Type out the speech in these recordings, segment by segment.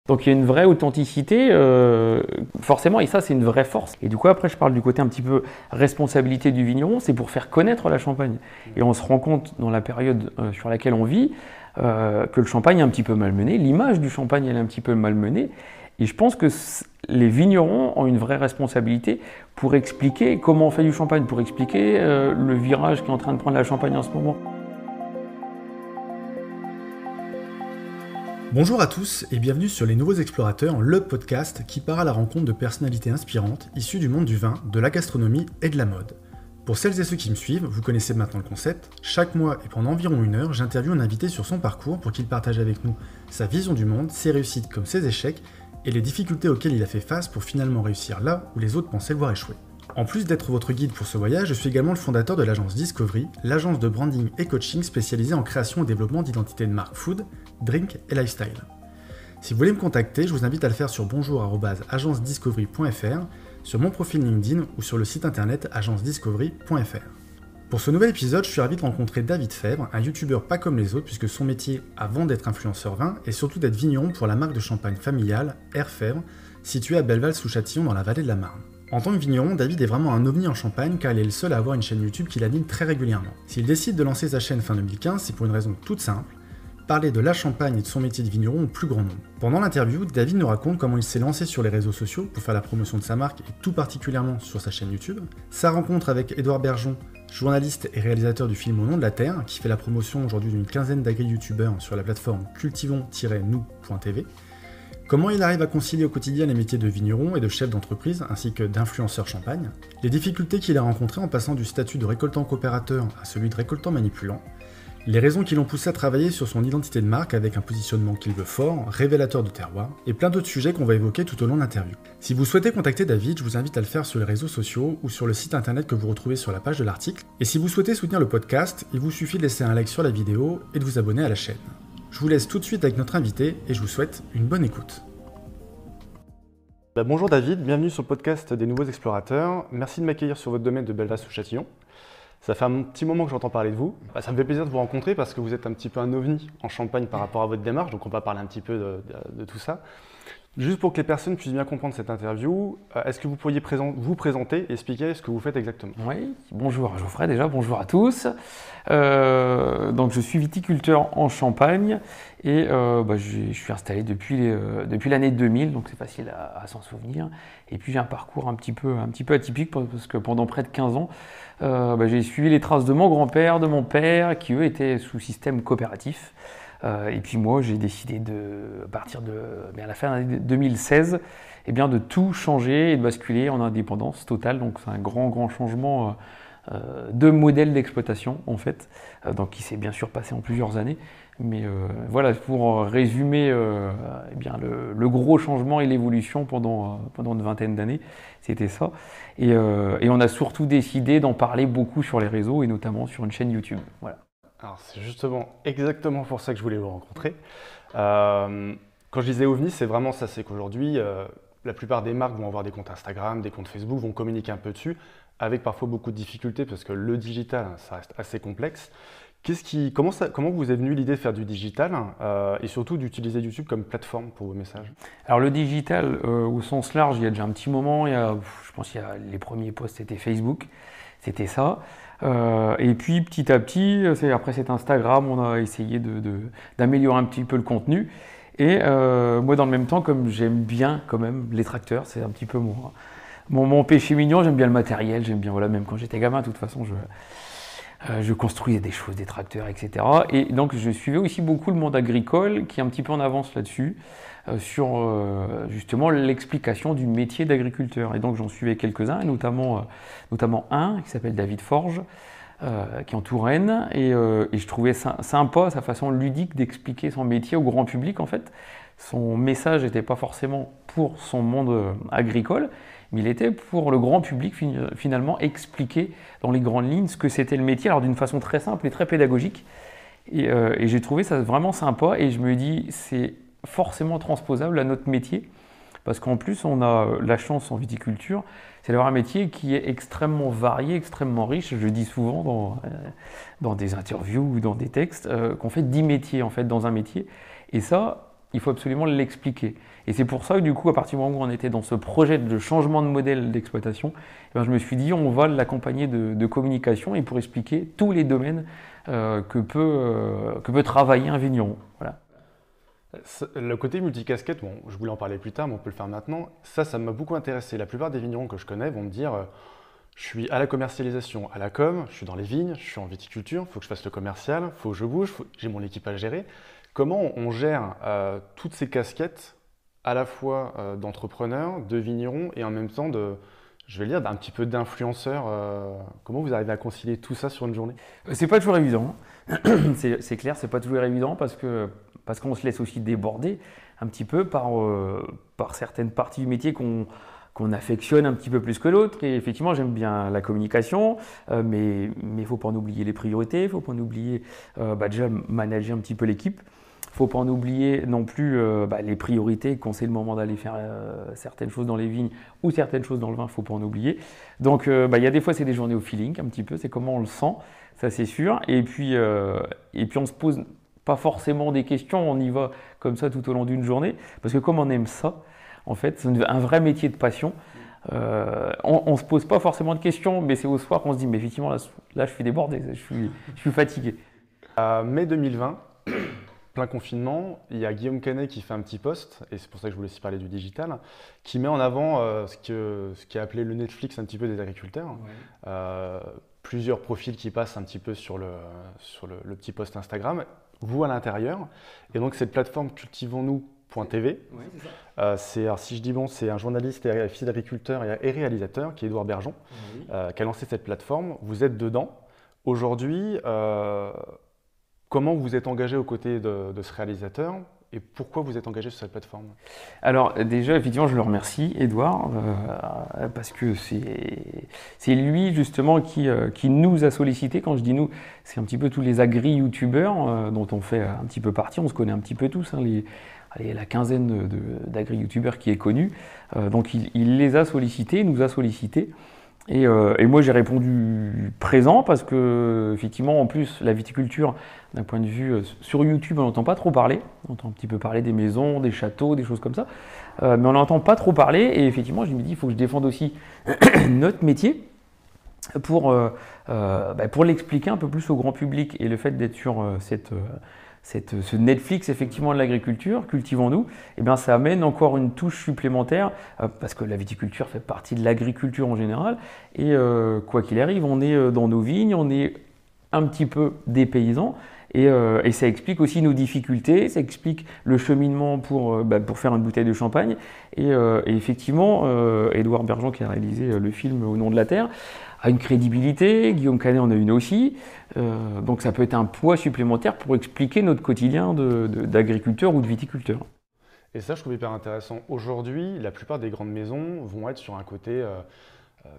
Donc il y a une vraie authenticité, forcément, et ça c'est une vraie force. Et du coup après je parle du côté un petit peu responsabilité du vigneron, c'est pour faire connaître la Champagne. Et on se rend compte dans la période sur laquelle on vit que le champagne est un petit peu malmené, l'image du champagne elle est un petit peu malmenée. Et je pense que les vignerons ont une vraie responsabilité pour expliquer comment on fait du champagne, pour expliquer le virage qu'est en train de prendre la Champagne en ce moment. Bonjour à tous et bienvenue sur Les Nouveaux Explorateurs, le podcast qui part à la rencontre de personnalités inspirantes issues du monde du vin, de la gastronomie et de la mode. Pour celles et ceux qui me suivent, vous connaissez maintenant le concept. Chaque mois et pendant environ 1 heure, j'interviewe un invité sur son parcours pour qu'il partage avec nous sa vision du monde, ses réussites comme ses échecs et les difficultés auxquelles il a fait face pour finalement réussir là où les autres pensaient le voir échouer. En plus d'être votre guide pour ce voyage, je suis également le fondateur de l'agence Discovery, l'agence de branding et coaching spécialisée en création et développement d'identités de marque food, drink et lifestyle. Si vous voulez me contacter, je vous invite à le faire sur bonjour@agencediscovery.fr, sur mon profil LinkedIn ou sur le site internet agencediscovery.fr. Pour ce nouvel épisode, je suis ravi de rencontrer David Febvre, un youtubeur pas comme les autres puisque son métier, avant d'être influenceur vin, est surtout d'être vigneron pour la marque de champagne familiale, Air Febvre, située à Belleval-sous-Châtillon dans la vallée de la Marne. En tant que vigneron, David est vraiment un ovni en Champagne car il est le seul à avoir une chaîne YouTube qu'il anime très régulièrement. S'il décide de lancer sa chaîne fin 2015, c'est pour une raison toute simple, parler de la Champagne et de son métier de vigneron au plus grand nombre. Pendant l'interview, David nous raconte comment il s'est lancé sur les réseaux sociaux pour faire la promotion de sa marque et tout particulièrement sur sa chaîne YouTube, sa rencontre avec Édouard Bergeon, journaliste et réalisateur du film Au nom de la terre, qui fait la promotion aujourd'hui d'une quinzaine d'agri-youtubeurs sur la plateforme cultivons-nous.tv, comment il arrive à concilier au quotidien les métiers de vigneron et de chef d'entreprise, ainsi que d'influenceur champagne, les difficultés qu'il a rencontrées en passant du statut de récoltant coopérateur à celui de récoltant manipulant, les raisons qui l'ont poussé à travailler sur son identité de marque avec un positionnement qu'il veut fort, révélateur de terroir, et plein d'autres sujets qu'on va évoquer tout au long de l'interview. Si vous souhaitez contacter David, je vous invite à le faire sur les réseaux sociaux ou sur le site internet que vous retrouvez sur la page de l'article. Et si vous souhaitez soutenir le podcast, il vous suffit de laisser un like sur la vidéo et de vous abonner à la chaîne. Je vous laisse tout de suite avec notre invité et je vous souhaite une bonne écoute. Bonjour David, bienvenue sur le podcast des Nouveaux Explorateurs. Merci de m'accueillir sur votre domaine de Belleval-sous-Châtillon. Ça fait un petit moment que j'entends parler de vous. Ça me fait plaisir de vous rencontrer parce que vous êtes un petit peu un ovni en Champagne par rapport à votre démarche, donc on va parler un petit peu de tout ça. Juste pour que les personnes puissent bien comprendre cette interview, est-ce que vous pourriez vous présenter et expliquer ce que vous faites exactement? Oui, bonjour Geoffrey déjà, bonjour à tous. Donc je suis viticulteur en Champagne et je suis installé depuis l'année 2000, donc c'est facile à s'en souvenir. Et puis j'ai un parcours un petit peu atypique parce que pendant près de 15 ans, j'ai suivi les traces de mon grand-père, de mon père, qui eux étaient sous système coopératif. Et puis moi, j'ai décidé à la fin de l'année 2016, de tout changer et de basculer en indépendance totale. Donc c'est un grand changement de modèle d'exploitation en fait, donc qui s'est bien sûr passé en plusieurs années. Mais voilà, pour résumer le gros changement et l'évolution pendant une vingtaine d'années, c'était ça. Et on a surtout décidé d'en parler beaucoup sur les réseaux et notamment sur une chaîne YouTube. Voilà. Alors c'est justement exactement pour ça que je voulais vous rencontrer. Quand je disais OVNI, c'est vraiment ça, c'est qu'aujourd'hui, la plupart des marques vont avoir des comptes Instagram, des comptes Facebook, vont communiquer un peu dessus, avec parfois beaucoup de difficultés parce que le digital, ça reste assez complexe. Comment vous est venue l'idée de faire du digital et surtout d'utiliser YouTube comme plateforme pour vos messages? Alors le digital, au sens large, il y a déjà un petit moment, je pense qu'il y a les premiers posts, c'était Facebook, c'était ça. Et puis petit à petit, après cet Instagram, on a essayé d'améliorer un petit peu le contenu. Et moi, dans le même temps, comme j'aime bien quand même les tracteurs, c'est un petit peu mon péché mignon, j'aime bien le matériel, j'aime bien, voilà, même quand j'étais gamin, de toute façon, je construisais des choses, des tracteurs, etc. Et donc, je suivais aussi beaucoup le monde agricole, qui est un petit peu en avance là-dessus, sur justement l'explication du métier d'agriculteur. Et donc, j'en suivais quelques-uns, et notamment un qui s'appelle David Forge, qui est en Touraine. Et je trouvais sympa sa façon ludique d'expliquer son métier au grand public, en fait. Son message n'était pas forcément pour son monde agricole, mais il était pour le grand public finalement expliquer dans les grandes lignes ce que c'était le métier, alors d'une façon très simple et très pédagogique. Et j'ai trouvé ça vraiment sympa et je me dis c'est forcément transposable à notre métier parce qu'en plus on a la chance en viticulture, c'est d'avoir un métier qui est extrêmement varié, extrêmement riche. Je dis souvent dans des interviews ou dans des textes qu'on fait 10 métiers en fait dans un métier et ça il faut absolument l'expliquer. Et c'est pour ça que du coup, à partir du moment où on était dans ce projet de changement de modèle d'exploitation, eh ben, je me suis dit, on va l'accompagner de communication et pour expliquer tous les domaines que peut travailler un vigneron. Voilà. Le côté multicasquette, bon, je voulais en parler plus tard, mais on peut le faire maintenant. Ça m'a beaucoup intéressé. La plupart des vignerons que je connais vont me dire je suis à la commercialisation, à la com, je suis dans les vignes, je suis en viticulture, il faut que je fasse le commercial, il faut que je bouge, j'ai mon équipe à gérer. Comment on gère toutes ces casquettes, à la fois d'entrepreneur, de vigneron et en même temps je vais le dire, d'un petit peu d'influenceur. Comment vous arrivez à concilier tout ça sur une journée? C'est pas toujours évident. C'est clair, c'est pas toujours évident parce qu'on se laisse aussi déborder un petit peu par certaines parties du métier qu'on affectionne un petit peu plus que l'autre. Et effectivement, j'aime bien la communication, mais il ne faut pas en oublier les priorités, il ne faut pas en oublier déjà manager un petit peu l'équipe. Il ne faut pas en oublier non plus les priorités, quand c'est le moment d'aller faire certaines choses dans les vignes ou certaines choses dans le vin, il ne faut pas en oublier. Donc il y a des fois, c'est des journées au feeling un petit peu, c'est comment on le sent, ça c'est sûr. Et puis on se pose pas forcément des questions, on y va comme ça tout au long d'une journée, parce que comme on aime ça, en fait, c'est un vrai métier de passion. On ne se pose pas forcément de questions, mais c'est au soir qu'on se dit, mais effectivement, là je suis débordé, je suis fatigué. Mai 2020, plein confinement, il y a Guillaume Canet qui fait un petit post, et c'est pour ça que je voulais aussi parler du digital, qui met en avant ce qui est appelé le Netflix un petit peu des agriculteurs. Ouais. Plusieurs profils qui passent un petit peu sur le petit post Instagram, vous à l'intérieur. Et donc cette plateforme cultivons-nous.tv, ouais, alors si je dis bon, c'est un journaliste et fils d'agriculteur et réalisateur qui est Édouard Bergeon, oui, qui a lancé cette plateforme. Vous êtes dedans. Aujourd'hui, comment vous êtes engagé aux côtés de ce réalisateur et pourquoi vous êtes engagé sur cette plateforme? Alors déjà, effectivement, je le remercie, Édouard, parce que c'est lui justement qui nous a sollicité. Quand je dis nous, c'est un petit peu tous les agri-youtubeurs dont on fait un petit peu partie. On se connaît un petit peu tous, hein, la quinzaine d'agri-youtubeurs qui est connue. Donc il les a sollicités, nous a sollicités. Et moi j'ai répondu présent parce que effectivement en plus la viticulture d'un point de vue sur YouTube on n'entend pas trop parler, on entend un petit peu parler des maisons, des châteaux, des choses comme ça, mais on n'entend pas trop parler et effectivement je me dis il faut que je défende aussi notre métier pour l'expliquer un peu plus au grand public et le fait d'être sur ce Netflix effectivement de l'agriculture, cultivons-nous, eh bien, ça amène encore une touche supplémentaire parce que la viticulture fait partie de l'agriculture en général et quoi qu'il arrive, on est dans nos vignes, on est un petit peu des paysans et ça explique aussi nos difficultés, ça explique le cheminement pour faire une bouteille de champagne et effectivement, Édouard Bergeon qui a réalisé le film Au nom de la terre a une crédibilité, Guillaume Canet en a une aussi, donc ça peut être un poids supplémentaire pour expliquer notre quotidien d'agriculteur ou de viticulteur. Et ça, je trouve hyper intéressant. Aujourd'hui, la plupart des grandes maisons vont être sur un côté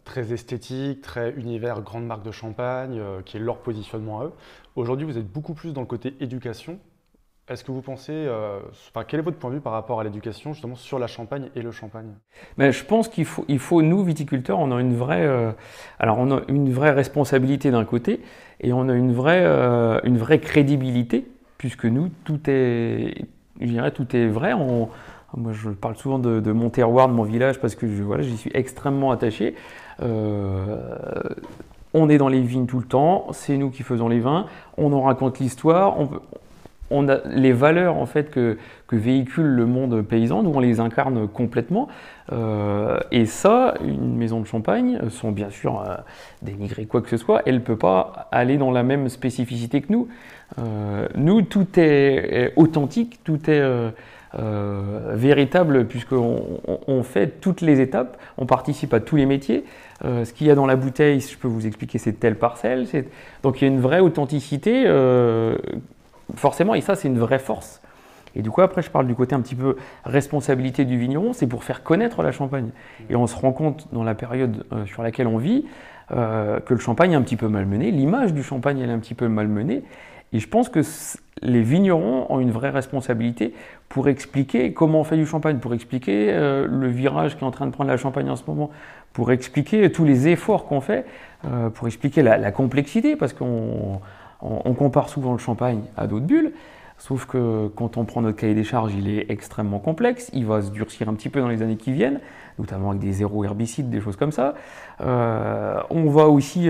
très esthétique, très univers grande marque de champagne, qui est leur positionnement à eux. Aujourd'hui, vous êtes beaucoup plus dans le côté éducation. Est-ce que vous pensez, quel est votre point de vue par rapport à l'éducation justement sur la Champagne et le champagne? Mais je pense qu'il faut, nous viticulteurs, on a une vraie responsabilité d'un côté et on a une vraie crédibilité puisque nous tout est vrai. Moi je parle souvent de mon terroir, de mon village parce que j'y suis extrêmement attaché. On est dans les vignes tout le temps, c'est nous qui faisons les vins, on en raconte l'histoire. On a les valeurs en fait que véhicule le monde paysan, nous on les incarne complètement. Et ça, une maison de champagne, sans bien sûr dénigrer quoi que ce soit, elle ne peut pas aller dans la même spécificité que nous. Nous, tout est authentique, tout est véritable puisqu'on fait toutes les étapes, on participe à tous les métiers. Ce qu'il y a dans la bouteille, je peux vous expliquer, c'est telle parcelle. Donc il y a une vraie authenticité. Forcément, et ça c'est une vraie force. Et du coup après je parle du côté un petit peu responsabilité du vigneron, c'est pour faire connaître la Champagne. Et on se rend compte dans la période sur laquelle on vit que le champagne est un petit peu malmené, l'image du champagne elle est un petit peu malmenée. Et je pense que les vignerons ont une vraie responsabilité pour expliquer comment on fait du champagne, pour expliquer le virage qui est en train de prendre la Champagne en ce moment, pour expliquer tous les efforts qu'on fait, pour expliquer la complexité parce qu'on compare souvent le champagne à d'autres bulles, Sauf que quand on prend notre cahier des charges, il est extrêmement complexe, il va se durcir un petit peu dans les années qui viennent, notamment avec des zéro herbicides, des choses comme ça. On va aussi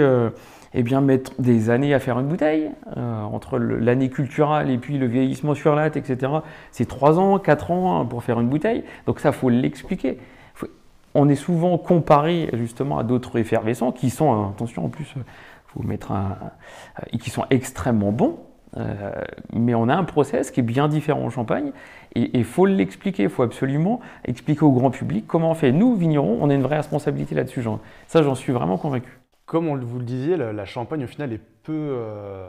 mettre des années à faire une bouteille, entre l'année culturelle et puis le vieillissement sur latte, etc. C'est 3 ans, 4 ans pour faire une bouteille, donc ça, il faut l'expliquer. On est souvent comparé justement à d'autres effervescents qui sont, attention en plus, faut mettre qui sont extrêmement bons. Mais on a un process qui est bien différent au champagne et il faut l'expliquer, il faut absolument expliquer au grand public comment on fait. Nous, vignerons, on a une vraie responsabilité là-dessus. Ça, j'en suis vraiment convaincu. Comme vous le disiez, la Champagne au final est peu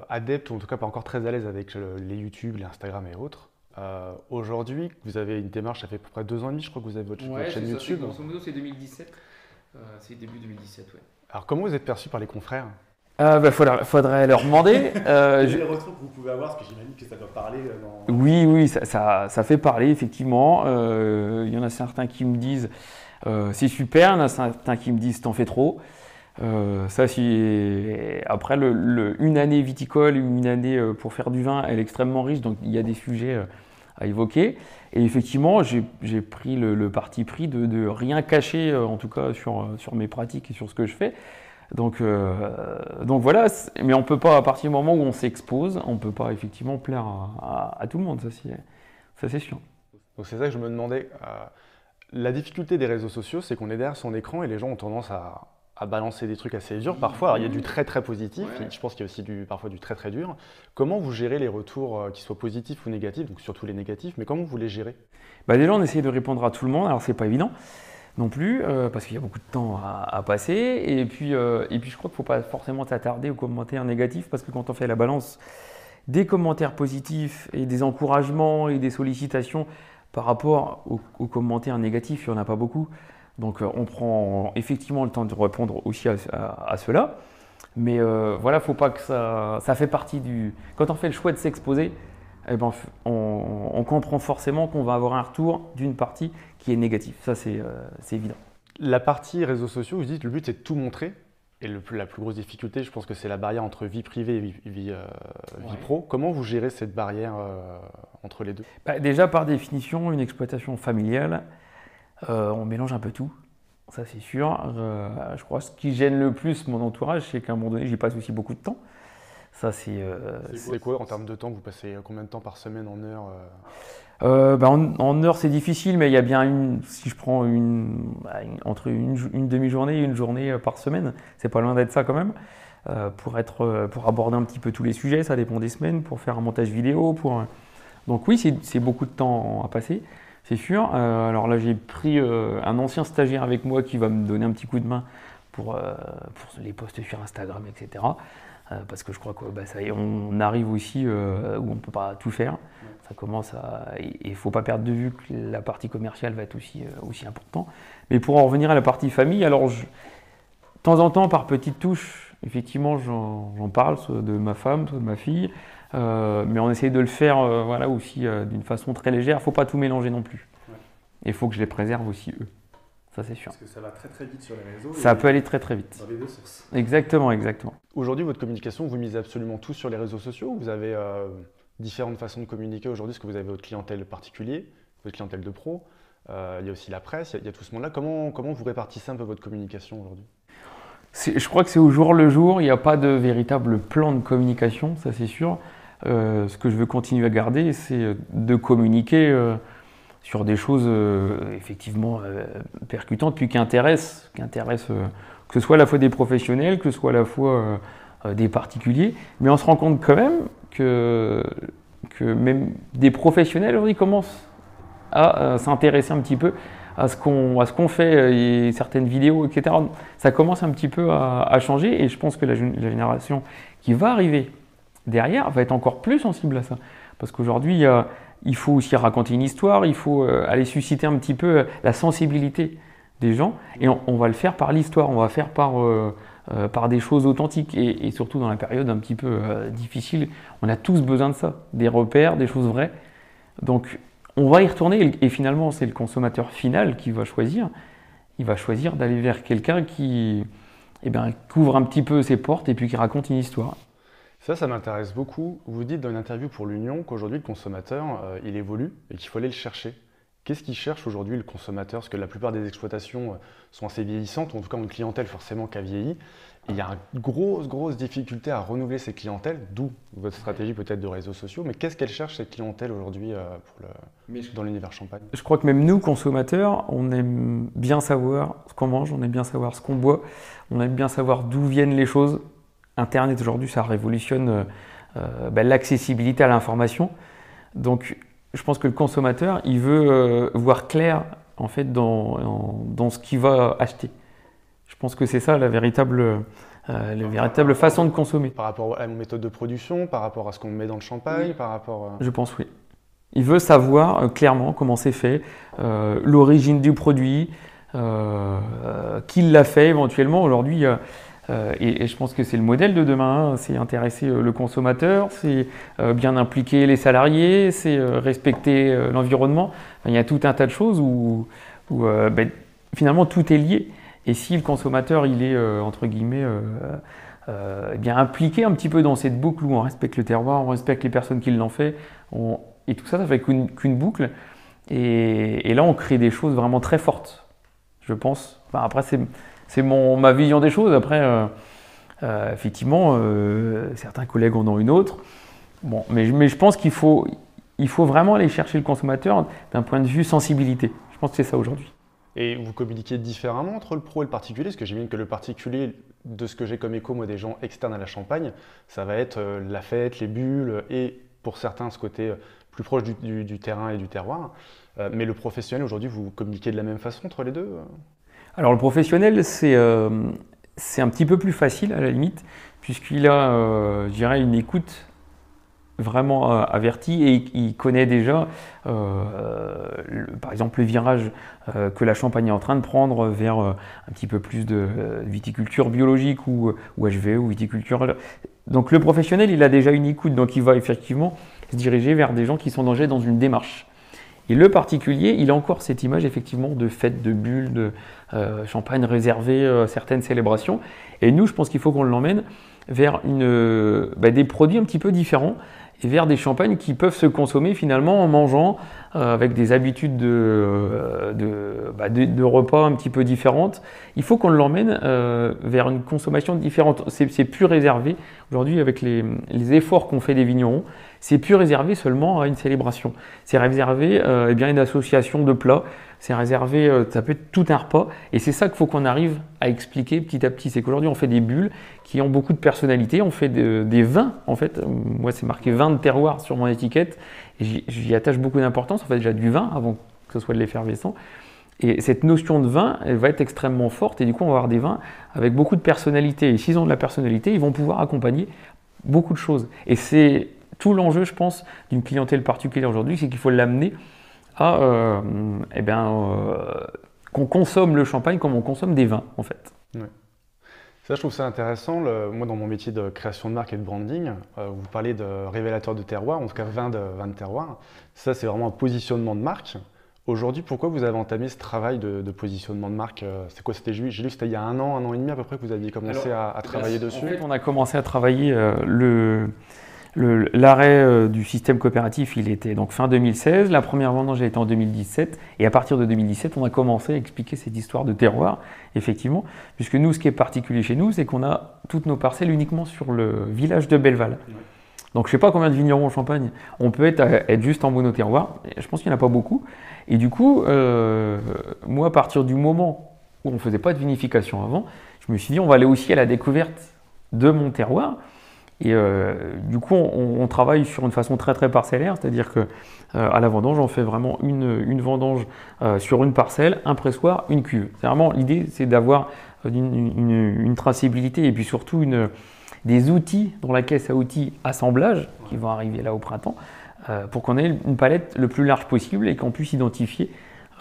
adepte, ou en tout cas pas encore très à l'aise avec les YouTube, les Instagram et autres. Aujourd'hui, vous avez une démarche, ça fait à peu près 2 ans et demi, je crois que vous avez votre chaîne YouTube. Grosso modo, c'est 2017. C'est début 2017, ouais. Alors comment vous êtes perçu par les confrères? Faudrait leur demander. Les retours que vous pouvez avoir, parce que j'imagine que ça doit parler dans... Oui, ça fait parler, effectivement. Il y en a certains qui me disent c'est super, il y en a certains qui me disent t'en fais trop. Après, une année viticole, une année pour faire du vin, elle est extrêmement riche, donc il y a des sujets à évoquer. Et effectivement, j'ai pris le parti pris de rien cacher, en tout cas sur mes pratiques et sur ce que je fais. Donc voilà, mais on peut pas, à partir du moment où on s'expose, on peut pas effectivement plaire à tout le monde, ça c'est sûr. Donc c'est ça que je me demandais. La difficulté des réseaux sociaux, c'est qu'on est derrière son écran et les gens ont tendance à balancer des trucs assez durs. Parfois, alors, il y a du très très positif, Ouais. et je pense qu'il y a aussi parfois du très très dur. Comment vous gérez les retours, qu'ils soient positifs ou négatifs, donc surtout les négatifs, mais comment vous les gérez? Déjà, on essaye de répondre à tout le monde, alors c'est pas évident non plus, parce qu'il y a beaucoup de temps à passer. Et puis je crois qu'il ne faut pas forcément s'attarder aux commentaires négatifs, parce que quand on fait la balance des commentaires positifs et des encouragements et des sollicitations par rapport aux commentaires négatifs, il n'y en a pas beaucoup. Donc on prend effectivement le temps de répondre aussi à cela. Mais voilà, faut pas que ça fait partie du... Quand on fait le choix de s'exposer, on comprend forcément qu'on va avoir un retour d'une partie qui est négatif. Ça, c'est évident. La partie réseaux sociaux, vous dites le but c'est de tout montrer. Et la plus grosse difficulté, je pense que c'est la barrière entre vie privée et vie pro. Comment vous gérez cette barrière entre les deux? Déjà, par définition, une exploitation familiale, on mélange un peu tout. Ça, c'est sûr. Je crois que ce qui gêne le plus mon entourage, c'est qu'à un moment donné, j'y passe aussi beaucoup de temps. Ça, c'est quoi en termes de temps? Vous passez combien de temps par semaine en heures? En heures, c'est difficile, mais il y a bien si je prends entre une demi-journée et une journée par semaine, c'est pas loin d'être ça quand même, pour aborder un petit peu tous les sujets, ça dépend des semaines, pour faire un montage vidéo. Donc oui, c'est beaucoup de temps à passer, c'est sûr. Alors là, j'ai pris un ancien stagiaire avec moi qui va me donner un petit coup de main pour les posts sur Instagram, etc. Parce que je crois que ça y est, on arrive aussi où on ne peut pas tout faire. Ça commence il ne faut pas perdre de vue que la partie commerciale va être aussi importante. Mais pour en revenir à la partie famille, alors de temps en temps, par petites touches, effectivement, j'en parle, soit de ma femme, soit de ma fille. Mais on essaye de le faire aussi d'une façon très légère. Il ne faut pas tout mélanger non plus. Il faut que je les préserve aussi, eux. Ça, c'est sûr. Parce que ça va très très vite sur les réseaux. Ça peut aller très très vite. Dans les deux sources. Exactement. Aujourd'hui, votre communication, vous misez absolument tout sur les réseaux sociaux? Vous avez différentes façons de communiquer aujourd'hui? Est-ce que vous avez votre clientèle particulier, votre clientèle de pro? Il y a aussi la presse, il y a tout ce monde-là. Comment vous répartissez un peu votre communication aujourd'hui? Je crois que c'est au jour le jour. Il n'y a pas de véritable plan de communication, ça c'est sûr. Ce que je veux continuer à garder, c'est de communiquer sur des choses effectivement percutantes, puis qui intéressent que ce soit à la fois des professionnels, que ce soit à la fois des particuliers. Mais on se rend compte quand même que même des professionnels aujourd'hui commencent à s'intéresser un petit peu à ce qu'on fait, et certaines vidéos, etc. Ça commence un petit peu à changer, et je pense que la génération qui va arriver derrière va être encore plus sensible à ça. Parce qu'aujourd'hui, il faut aussi raconter une histoire, il faut aller susciter un petit peu la sensibilité des gens, et on va le faire par l'histoire, on va faire par des choses authentiques, et surtout dans la période un petit peu difficile, on a tous besoin de ça, des repères, des choses vraies. Donc on va y retourner, et finalement c'est le consommateur final qui va choisir. Il va choisir d'aller vers quelqu'un qui ouvre un petit peu ses portes et puis qui raconte une histoire. Ça m'intéresse beaucoup. Vous dites dans une interview pour l'Union qu'aujourd'hui, le consommateur, il évolue et qu'il faut aller le chercher. Qu'est-ce qu'il cherche aujourd'hui, le consommateur? Parce que la plupart des exploitations sont assez vieillissantes, ou en tout cas ont une clientèle forcément qui a vieilli. Et il y a une grosse difficulté à renouveler ces clientèles, d'où votre stratégie peut-être de réseaux sociaux. Mais qu'est-ce qu'elle cherche, cette clientèle, aujourd'hui dans l'univers champagne? Je crois que même nous, consommateurs, on aime bien savoir ce qu'on mange, on aime bien savoir ce qu'on boit, on aime bien savoir d'où viennent les choses. Internet, aujourd'hui, ça révolutionne l'accessibilité à l'information. Donc, je pense que le consommateur, il veut voir clair en fait, dans ce qu'il va acheter. Je pense que c'est ça la véritable façon de consommer. Par rapport à mon méthode de production, par rapport à ce qu'on met dans le champagne, par rapport Je pense oui. Il veut savoir clairement comment c'est fait, l'origine du produit, qui l'a fait éventuellement. Aujourd'hui, et je pense que c'est le modèle de demain, hein, c'est intéresser le consommateur, c'est bien impliquer les salariés, c'est respecter l'environnement. Enfin, il y a tout un tas de choses où finalement tout est lié. Et si le consommateur il est entre guillemets bien impliqué un petit peu dans cette boucle où on respecte le terroir, on respecte les personnes qui l'ont fait, et tout ça, ça fait qu'une boucle. Et là, on crée des choses vraiment très fortes, je pense. Enfin, après, c'est ma vision des choses. Après, effectivement, certains collègues en ont une autre. Bon, mais je pense qu'il faut vraiment aller chercher le consommateur d'un point de vue sensibilité. Je pense que c'est ça aujourd'hui. Et vous communiquez différemment entre le pro et le particulier? Parce que j'imagine que le particulier, de ce que j'ai comme écho, moi, des gens externes à la Champagne, ça va être la fête, les bulles, et pour certains, ce côté plus proche du terrain et du terroir. Mais le professionnel, aujourd'hui, vous communiquez de la même façon entre les deux? Alors le professionnel, c'est un petit peu plus facile à la limite, puisqu'il a, je dirais, une écoute vraiment avertie et il connaît déjà, par exemple, le virage que la Champagne est en train de prendre vers un petit peu plus de viticulture biologique ou HV ou viticulture. Donc le professionnel, il a déjà une écoute, donc il va effectivement se diriger vers des gens qui sont déjà dans une démarche. Et le particulier, il a encore cette image effectivement de fête, de bulles, de champagne réservée à certaines célébrations. Et nous, je pense qu'il faut qu'on l'emmène vers des produits un petit peu différents et vers des champagnes qui peuvent se consommer finalement en mangeant avec des habitudes de repas un petit peu différentes. Il faut qu'on l'emmène vers une consommation différente. C'est plus réservé aujourd'hui avec les efforts qu'ont fait les vignerons. C'est plus réservé seulement à une célébration. C'est réservé à une association de plats. C'est réservé, ça peut être tout un repas. Et c'est ça qu'il faut qu'on arrive à expliquer petit à petit. C'est qu'aujourd'hui, on fait des bulles qui ont beaucoup de personnalité. On fait des vins, en fait. Moi, c'est marqué vin de terroir sur mon étiquette. Et j'y attache beaucoup d'importance. On fait déjà du vin avant que ce soit de l'effervescent. Et cette notion de vin, elle va être extrêmement forte. Et du coup, on va avoir des vins avec beaucoup de personnalité. Et s'ils ont de la personnalité, ils vont pouvoir accompagner beaucoup de choses. Et c'est tout l'enjeu, je pense, d'une clientèle particulière aujourd'hui, c'est qu'il faut l'amener à qu'on consomme le champagne comme on consomme des vins, en fait. Ouais. Ça, je trouve ça intéressant. Moi, dans mon métier de création de marque et de branding, vous parlez de révélateur de terroir, en tout cas vin de terroir. Ça, c'est vraiment un positionnement de marque. Aujourd'hui, pourquoi vous avez entamé ce travail de positionnement de marque? C'est quoi? J'ai lu que c'était il y a un an et demi à peu près que vous aviez commencé à travailler dessus. En fait, on a commencé à travailler l'arrêt du système coopératif, il était donc fin 2016, la première vendange a été en 2017, et à partir de 2017, on a commencé à expliquer cette histoire de terroir, effectivement, puisque nous, ce qui est particulier chez nous, c'est qu'on a toutes nos parcelles uniquement sur le village de Belleval. Ouais. Donc je ne sais pas combien de vignerons en Champagne, on peut être juste en monoterroir, je pense qu'il n'y en a pas beaucoup, et du coup, moi, à partir du moment où on ne faisait pas de vinification avant, je me suis dit, on va aller aussi à la découverte de mon terroir. Et du coup, on travaille sur une façon très très parcellaire, c'est-à-dire que à la vendange, on fait vraiment une vendange sur une parcelle, un pressoir, une cuve. C'est vraiment l'idée, c'est d'avoir une traçabilité et puis surtout des outils dans la caisse à outils assemblage qui vont arriver là au printemps pour qu'on ait une palette le plus large possible et qu'on puisse identifier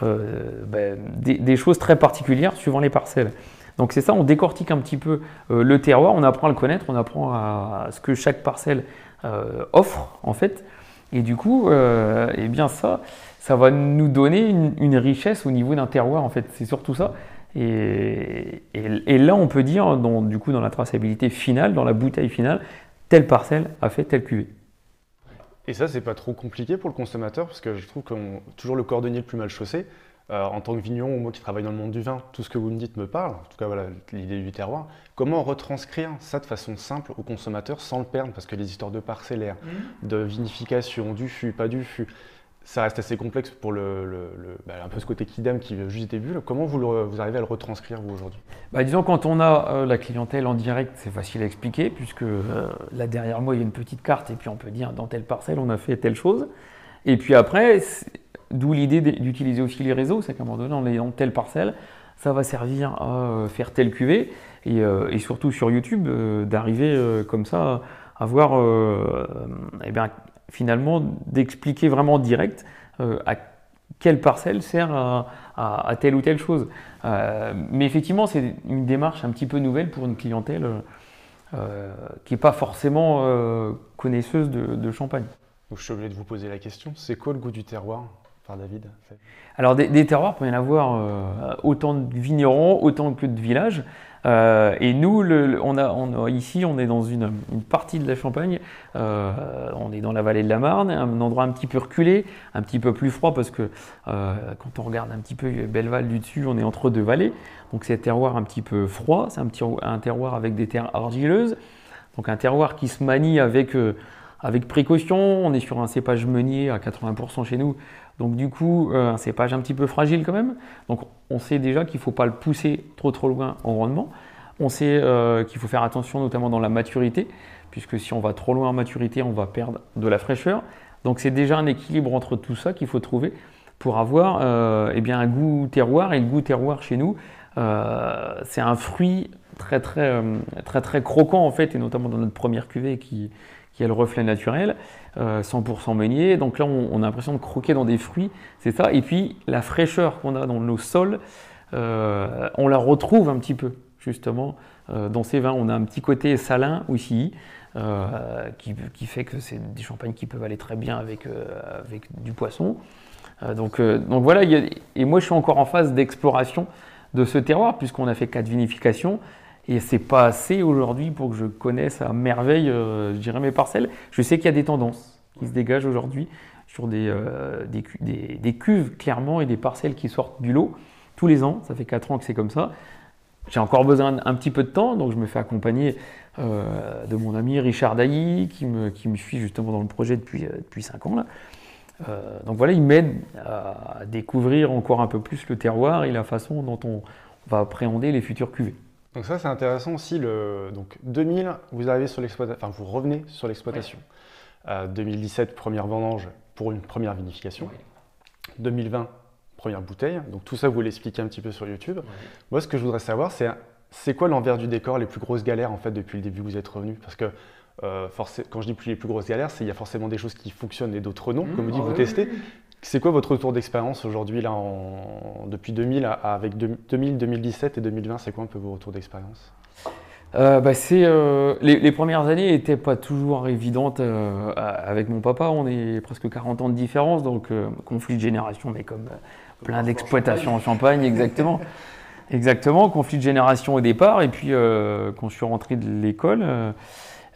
des choses très particulières suivant les parcelles. Donc c'est ça, on décortique un petit peu le terroir, on apprend à le connaître, on apprend à ce que chaque parcelle offre en fait. Et du coup, ça va nous donner une richesse au niveau d'un terroir en fait. C'est surtout ça. Et là, on peut dire, dans la traçabilité finale, dans la bouteille finale, telle parcelle a fait telle cuvée. Et ça, c'est pas trop compliqué pour le consommateur, parce que je trouve toujours le cordonnier le plus mal chaussé. En tant que vigneron, ou moi qui travaille dans le monde du vin, tout ce que vous me dites me parle, en tout cas voilà, l'idée du terroir. Comment retranscrire ça de façon simple au consommateur sans le perdre? Parce que les histoires de parcellaire, de vinification, du fût, pas du fût, ça reste assez complexe pour un peu ce côté kidam qui veut juste des bulles. Comment vous arrivez à le retranscrire vous aujourd'hui? Disons quand on a la clientèle en direct, c'est facile à expliquer puisque là derrière moi il y a une petite carte et puis on peut dire dans telle parcelle on a fait telle chose. Et puis après, d'où l'idée d'utiliser aussi les réseaux, c'est qu'à un moment donné on est dans telle parcelle, ça va servir à faire telle cuvée et surtout sur YouTube d'arriver comme ça à voir finalement d'expliquer vraiment en direct à quelle parcelle sert à telle ou telle chose. Mais effectivement, c'est une démarche un petit peu nouvelle pour une clientèle qui n'est pas forcément connaisseuse de champagne. Donc, je suis obligé de vous poser la question, c'est quoi le goût du terroir par David? Alors des terroirs, il peut y en avoir autant de vignerons, autant que de villages. Et nous, ici, on est dans une partie de la Champagne, on est dans la vallée de la Marne, un endroit un petit peu reculé, un petit peu plus froid parce que quand on regarde un petit peu Belleval du dessus, on est entre deux vallées. Donc c'est un terroir un petit peu froid, c'est un terroir avec des terres argileuses, donc un terroir qui se manie avec précaution. On est sur un cépage meunier à 80% chez nous. Donc du coup, un cépage un petit peu fragile quand même. Donc on sait déjà qu'il ne faut pas le pousser trop loin en rendement. On sait qu'il faut faire attention notamment dans la maturité, puisque si on va trop loin en maturité, on va perdre de la fraîcheur. Donc c'est déjà un équilibre entre tout ça qu'il faut trouver pour avoir un goût terroir. Et le goût terroir chez nous, c'est un fruit très croquant en fait, et notamment dans notre première cuvée qui a le reflet naturel, 100% meunier. Donc là, on a l'impression de croquer dans des fruits, c'est ça. Et puis, la fraîcheur qu'on a dans nos sols, on la retrouve un petit peu, justement, dans ces vins. On a un petit côté salin aussi, qui fait que c'est des champagnes qui peuvent aller très bien avec du poisson. Donc voilà, et moi, je suis encore en phase d'exploration de ce terroir, puisqu'on a fait 4 vinifications. Et c'est pas assez aujourd'hui pour que je connaisse à merveille, je dirais, mes parcelles. Je sais qu'il y a des tendances qui se dégagent aujourd'hui sur des cuves, clairement, et des parcelles qui sortent du lot tous les ans. Ça fait 4 ans que c'est comme ça. J'ai encore besoin d'un petit peu de temps, donc je me fais accompagner de mon ami Richard Dailly, qui me suit justement dans le projet depuis 5 ans. Là. Donc voilà, il m'aide à découvrir encore un peu plus le terroir et la façon dont on va appréhender les futures cuvées. Donc ça c'est intéressant aussi, donc 2000, vous arrivez sur l'exploitation, enfin vous revenez sur l'exploitation. 2017, première vendange pour une première vinification. 2020, première bouteille. Donc tout ça vous l'expliquez un petit peu sur YouTube. Moi ce que je voudrais savoir c'est quoi l'envers du décor, les plus grosses galères en fait depuis le début que vous êtes revenu? Parce que quand je dis les plus grosses galères, c'est il y a forcément des choses qui fonctionnent et d'autres non, comme vous dites, vous testez. C'est quoi votre retour d'expérience aujourd'hui là depuis 2000 avec 2000, 2017 et 2020, c'est quoi un peu vos retours d'expérience? Les premières années n'étaient pas toujours évidentes avec mon papa. On est presque 40 ans de différence, donc conflit de génération, mais comme plein d'exploitations en Champagne, exactement. Exactement, conflit de génération au départ, et puis quand je suis rentré de l'école,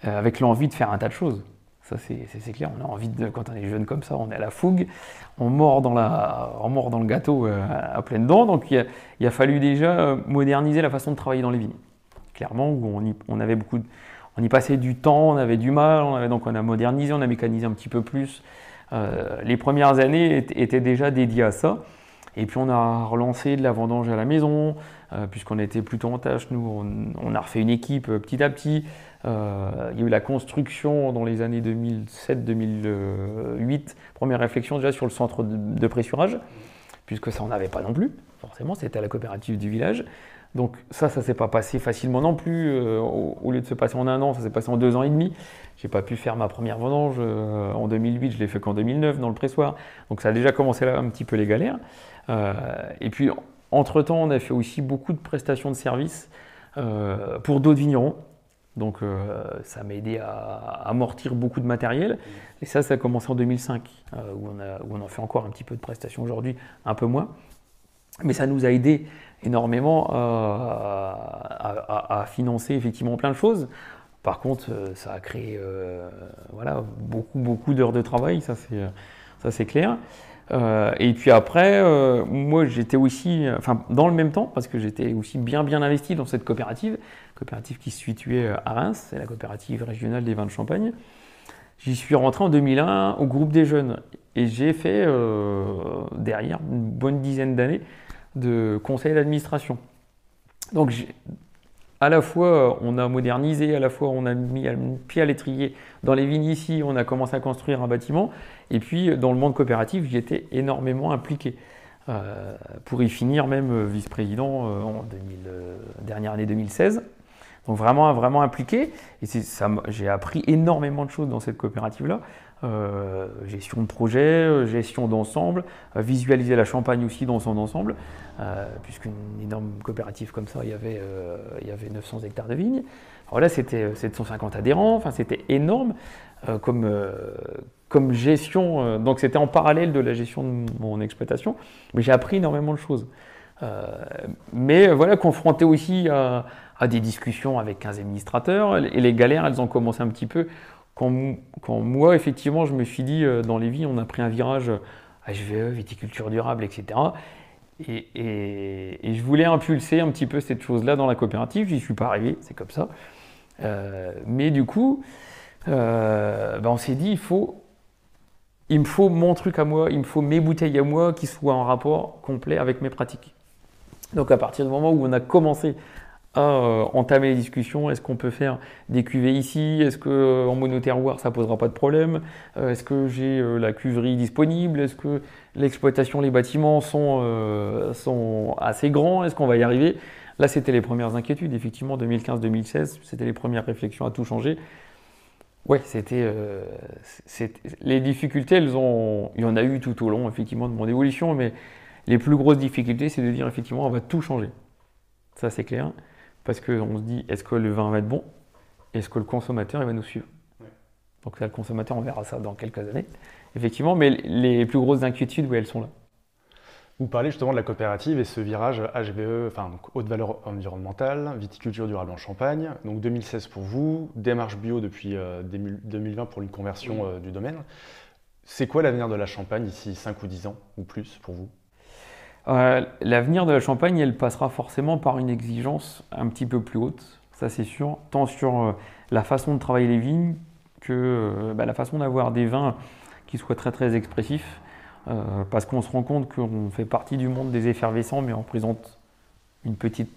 avec l'envie de faire un tas de choses. Ça, c'est clair, on a envie quand on est jeune comme ça, on est à la fougue, on mord dans le gâteau à pleines dents. Donc il a fallu déjà moderniser la façon de travailler dans les vignes. Clairement, où on y passait du temps, on avait du mal, donc on a modernisé, on a mécanisé un petit peu plus. Les premières années étaient déjà dédiées à ça. Et puis on a relancé de la vendange à la maison, puisqu'on était plutôt en tâche. Nous, on a refait une équipe petit à petit. Il y a eu la construction dans les années 2007-2008, première réflexion déjà sur le centre de pressurage, puisque ça on n'avait pas non plus, forcément, c'était à la coopérative du village. Donc ça ne s'est pas passé facilement non plus. Au lieu de se passer en 1 an, ça s'est passé en 2 ans et demi. J'ai pas pu faire ma première vendange en 2008, je l'ai fait qu'en 2009 dans le pressoir. Donc ça a déjà commencé là un petit peu les galères. Et puis entre-temps, on a fait aussi beaucoup de prestations de services pour d'autres vignerons. Donc ça m'a aidé à amortir beaucoup de matériel. Et ça a commencé en 2005, où on en fait encore un petit peu de prestations aujourd'hui, un peu moins. Mais ça nous a aidé énormément à financer effectivement plein de choses. Par contre, ça a créé voilà, beaucoup d'heures de travail, ça c'est clair. Et puis après, moi j'étais aussi, enfin dans le même temps, parce que j'étais aussi bien investi dans cette coopérative qui se situait à Reims, c'est la coopérative régionale des vins de Champagne. J'y suis rentré en 2001 au groupe des jeunes et j'ai fait derrière une bonne dizaine d'années de conseil d'administration. Donc à la fois on a modernisé, à la fois on a mis un pied à l'étrier dans les vignes ici, on a commencé à construire un bâtiment et puis dans le monde coopératif j'y étais énormément impliqué. Pour y finir même vice-président en dernière année 2016. Donc vraiment impliqué. Et j'ai appris énormément de choses dans cette coopérative-là. Gestion de projet, gestion d'ensemble, visualiser la Champagne aussi dans son ensemble, puisqu'une énorme coopérative comme ça, il y avait 900 hectares de vignes. Alors là, c'était 750 adhérents, enfin, c'était énorme comme gestion. Donc c'était en parallèle de la gestion de mon exploitation, mais j'ai appris énormément de choses. Mais voilà, confronté aussi à des discussions avec 15 administrateurs, et les galères, elles ont commencé un petit peu quand moi, effectivement, je me suis dit, dans les vignes, on a pris un virage HVE, viticulture durable, etc. Et je voulais impulser un petit peu cette chose-là dans la coopérative, j'y suis pas arrivé, c'est comme ça. Mais du coup, on s'est dit, il me faut mon truc à moi, il me faut mes bouteilles à moi qui soient en rapport complet avec mes pratiques. Donc à partir du moment où on a commencé à entamer les discussions, est-ce qu'on peut faire des cuvées ici, est-ce qu'en monoterroir ça posera pas de problème, est-ce que j'ai la cuverie disponible, est-ce que l'exploitation, les bâtiments sont assez grands, est-ce qu'on va y arriver? Là c'était les premières inquiétudes, effectivement 2015-2016, c'était les premières réflexions à tout changer. Ouais, les difficultés, il y en a eu tout au long effectivement de mon évolution, mais les plus grosses difficultés, c'est de dire effectivement on va tout changer. Ça c'est clair, parce qu'on se dit est-ce que le vin va être bon, est-ce que le consommateur il va nous suivre. Ouais. Donc ça, le consommateur, on verra ça dans quelques années, effectivement, mais les plus grosses inquiétudes, oui, elles sont là. Vous parlez justement de la coopérative et ce virage HVE, enfin donc haute valeur environnementale, viticulture durable en Champagne. Donc 2016 pour vous, démarche bio depuis 2020 pour une conversion du domaine. C'est quoi l'avenir de la Champagne d'ici 5 ou 10 ans ou plus pour vous? L'avenir de la Champagne, elle passera forcément par une exigence un petit peu plus haute, ça c'est sûr, tant sur la façon de travailler les vignes que la façon d'avoir des vins qui soient très expressifs. Parce qu'on se rend compte qu'on fait partie du monde des effervescents, mais on représente une petite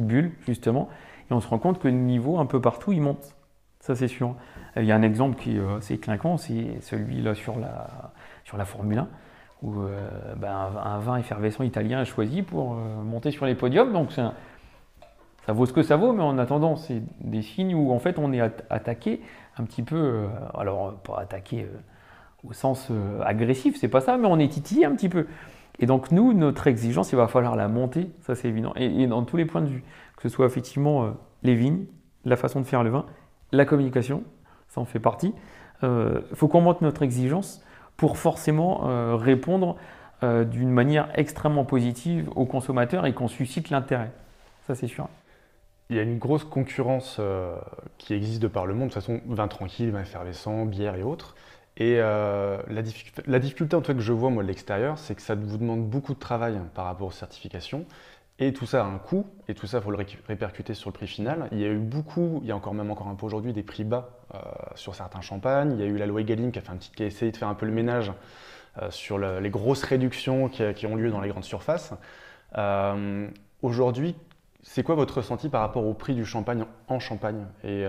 bulle, justement, et on se rend compte que le niveau, un peu partout, il monte. Ça, c'est sûr. Il y a un exemple qui est assez clinquant, c'est celui-là sur la Formule 1, où un vin effervescent italien est choisi pour monter sur les podiums. Donc, ça vaut ce que ça vaut, mais en attendant, c'est des signes où, en fait, on est attaqué un petit peu, alors, pas attaqué au sens agressif, c'est pas ça, mais on est titillé un petit peu. Et donc nous, notre exigence, il va falloir la monter, ça c'est évident, et dans tous les points de vue, que ce soit effectivement les vignes, la façon de faire le vin, la communication, ça en fait partie. Faut qu'on monte notre exigence pour forcément répondre d'une manière extrêmement positive aux consommateurs et qu'on suscite l'intérêt, ça c'est sûr. Il y a une grosse concurrence qui existe de par le monde, de toute façon, vin tranquille, vin effervescent, bière et autres. Et la difficulté en tout cas que je vois moi de l'extérieur, c'est que ça vous demande beaucoup de travail par rapport aux certifications. Et tout ça a un coût, et tout ça, il faut le répercuter sur le prix final. Il y a eu beaucoup, il y a encore un peu aujourd'hui, des prix bas sur certains champagnes. Il y a eu la loi Egalim qui a essayé de faire un peu le ménage sur les grosses réductions qui ont lieu dans les grandes surfaces. Aujourd'hui, c'est quoi votre ressenti par rapport au prix du champagne en Champagne? Et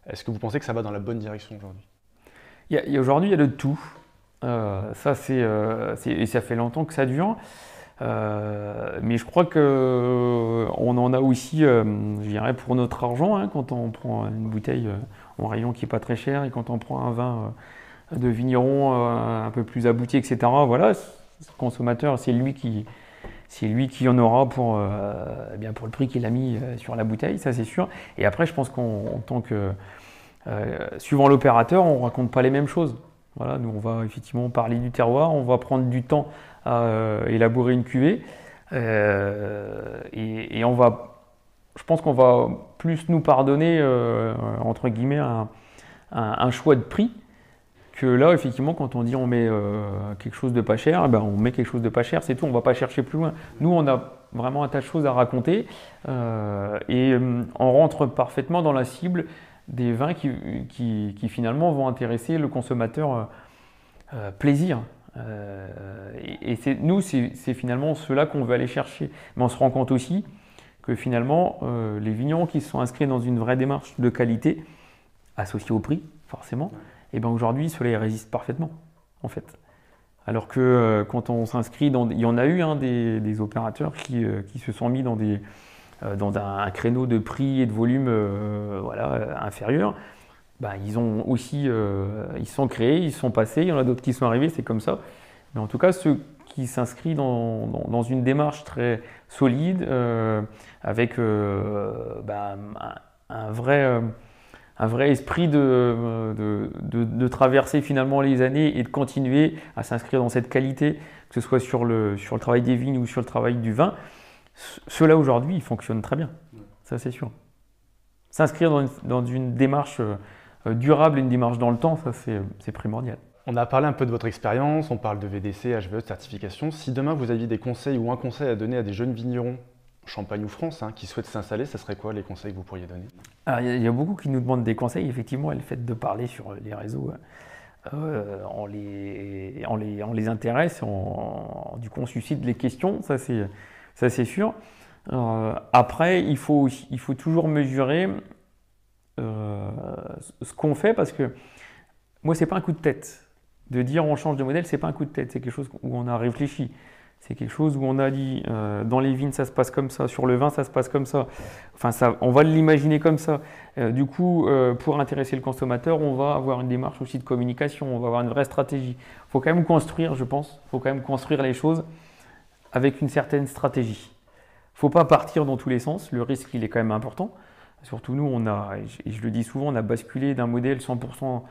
est-ce que vous pensez que ça va dans la bonne direction aujourd'hui? Aujourd'hui, il y a de tout. Et ça fait longtemps que ça dure. Mais je crois qu'on en a aussi, je dirais, pour notre argent, hein, quand on prend une bouteille en rayon qui n'est pas très cher et quand on prend un vin de vigneron un peu plus abouti, etc. Voilà, le consommateur, c'est lui qui en aura pour le prix qu'il a mis sur la bouteille, ça c'est sûr. Et après, je pense qu'en tant que suivant l'opérateur, on ne raconte pas les mêmes choses. Voilà, nous, on va effectivement parler du terroir, on va prendre du temps à élaborer une cuvée et on va je pense qu'on va plus nous pardonner, entre guillemets, un choix de prix, que là, effectivement, quand on dit on met quelque chose de pas cher, ben on met quelque chose de pas cher, c'est tout, on ne va pas chercher plus loin. Nous, on a vraiment un tas de choses à raconter on rentre parfaitement dans la cible des vins qui finalement vont intéresser le consommateur plaisir. Nous, c'est finalement ceux-là qu'on veut aller chercher. Mais on se rend compte aussi que finalement, les vignerons qui se sont inscrits dans une vraie démarche de qualité, associée au prix, forcément, et ben aujourd'hui, ceux-là, ils résistent parfaitement, en fait. Alors que quand on s'inscrit il y en a eu des opérateurs qui se sont mis dans un créneau de prix et de volume inférieur. Ben, ils ont aussi, ils se sont créés, ils se sont passés, il y en a d'autres qui sont arrivés, c'est comme ça. Mais en tout cas, ceux qui s'inscrivent dans une démarche très solide, avec un vrai esprit de traverser finalement les années et de continuer à s'inscrire dans cette qualité, que ce soit sur le travail des vignes ou sur le travail du vin, ceux-là aujourd'hui, ils fonctionnent très bien, ça c'est sûr. S'inscrire dans une démarche durable, une démarche dans le temps, ça c'est primordial. On a parlé un peu de votre expérience, on parle de VDC, HVE, de certification. Si demain vous aviez des conseils ou un conseil à donner à des jeunes vignerons, Champagne ou France, qui souhaitent s'installer, ça serait quoi les conseils que vous pourriez donner? Alors, il y a beaucoup qui nous demandent des conseils. Effectivement, le fait de parler sur les réseaux, on les intéresse, du coup on suscite les questions, ça c'est sûr. Après, il faut toujours mesurer ce qu'on fait, parce que moi, c'est pas un coup de tête. De dire on change de modèle, c'est pas un coup de tête, c'est quelque chose où on a réfléchi. C'est quelque chose où on a dit, dans les vignes, ça se passe comme ça, sur le vin, ça se passe comme ça. Enfin, on va l'imaginer comme ça. Du coup, pour intéresser le consommateur, on va avoir une démarche aussi de communication, on va avoir une vraie stratégie. Il faut quand même construire, je pense, il faut quand même construire les choses avec une certaine stratégie. Il ne faut pas partir dans tous les sens, le risque, il est quand même important. Surtout nous, et je le dis souvent, on a basculé d'un modèle 100%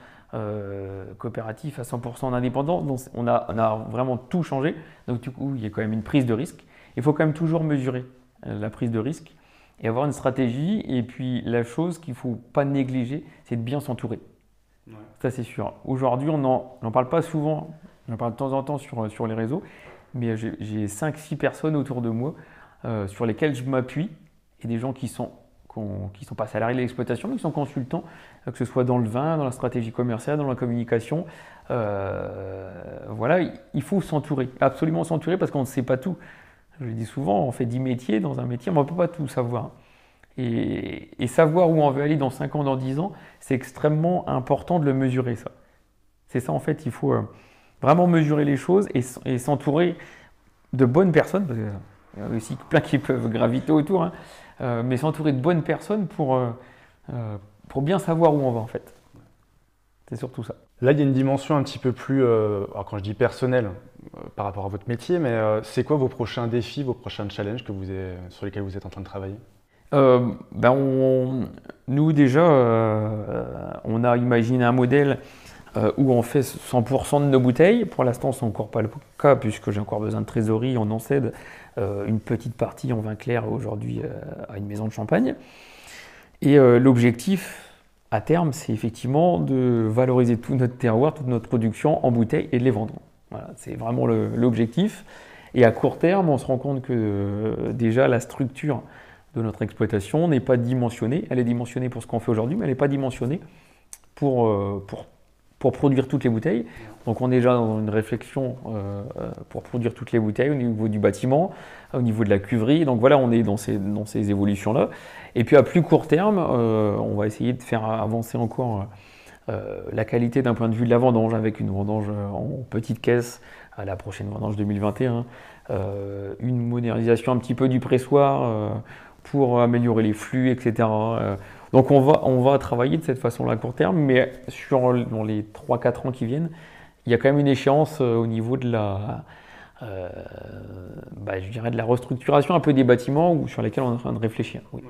coopératif à 100% indépendant, donc on a vraiment tout changé, donc du coup il y a quand même une prise de risque. Il faut quand même toujours mesurer la prise de risque et avoir une stratégie, et puis la chose qu'il ne faut pas négliger, c'est de bien s'entourer. Ouais. Ça c'est sûr. Aujourd'hui on n'en parle pas souvent, on en parle de temps en temps sur les réseaux, mais j'ai 5-6 personnes autour de moi sur lesquelles je m'appuie, et des gens qui sont pas salariés de l'exploitation, mais qui sont consultants, que ce soit dans le vin, dans la stratégie commerciale, dans la communication. Voilà, il faut s'entourer, absolument s'entourer, parce qu'on ne sait pas tout. Je le dis souvent, on fait 10 métiers, dans un métier, on ne peut pas tout savoir. Et savoir où on veut aller dans 5 ans, dans 10 ans, c'est extrêmement important de le mesurer, ça. C'est ça, en fait, il faut vraiment mesurer les choses et s'entourer de bonnes personnes, parce qu'il y a aussi plein qui peuvent graviter autour, mais s'entourer de bonnes personnes pour bien savoir où on va, en fait. C'est surtout ça. Là, il y a une dimension un petit peu plus, alors quand je dis personnelle, par rapport à votre métier, mais c'est quoi vos prochains défis, vos prochains challenges sur lesquels vous êtes en train de travailler? Nous, déjà, on a imaginé un modèle où on fait 100% de nos bouteilles. Pour l'instant, ce n'est encore pas le cas, puisque j'ai encore besoin de trésorerie. On en cède une petite partie en vin clair aujourd'hui à une maison de champagne. Et l'objectif, à terme, c'est effectivement de valoriser tout notre terroir, toute notre production en bouteilles et de les vendre. Voilà, c'est vraiment l'objectif. Et à court terme, on se rend compte que déjà la structure de notre exploitation n'est pas dimensionnée. Elle est dimensionnée pour ce qu'on fait aujourd'hui, mais elle n'est pas dimensionnée pour produire toutes les bouteilles. Donc on est déjà dans une réflexion pour produire toutes les bouteilles au niveau du bâtiment, au niveau de la cuverie. Donc voilà, on est dans ces évolutions-là. Et puis à plus court terme, on va essayer de faire avancer encore la qualité d'un point de vue de la vendange, avec une vendange en petite caisse à la prochaine vendange 2021, une modernisation un petit peu du pressoir pour améliorer les flux, etc. Donc on va travailler de cette façon-là à court terme, mais dans les 3-4 ans qui viennent, il y a quand même une échéance au niveau de je dirais de la restructuration un peu des bâtiments sur lesquels on est en train de réfléchir. Oui.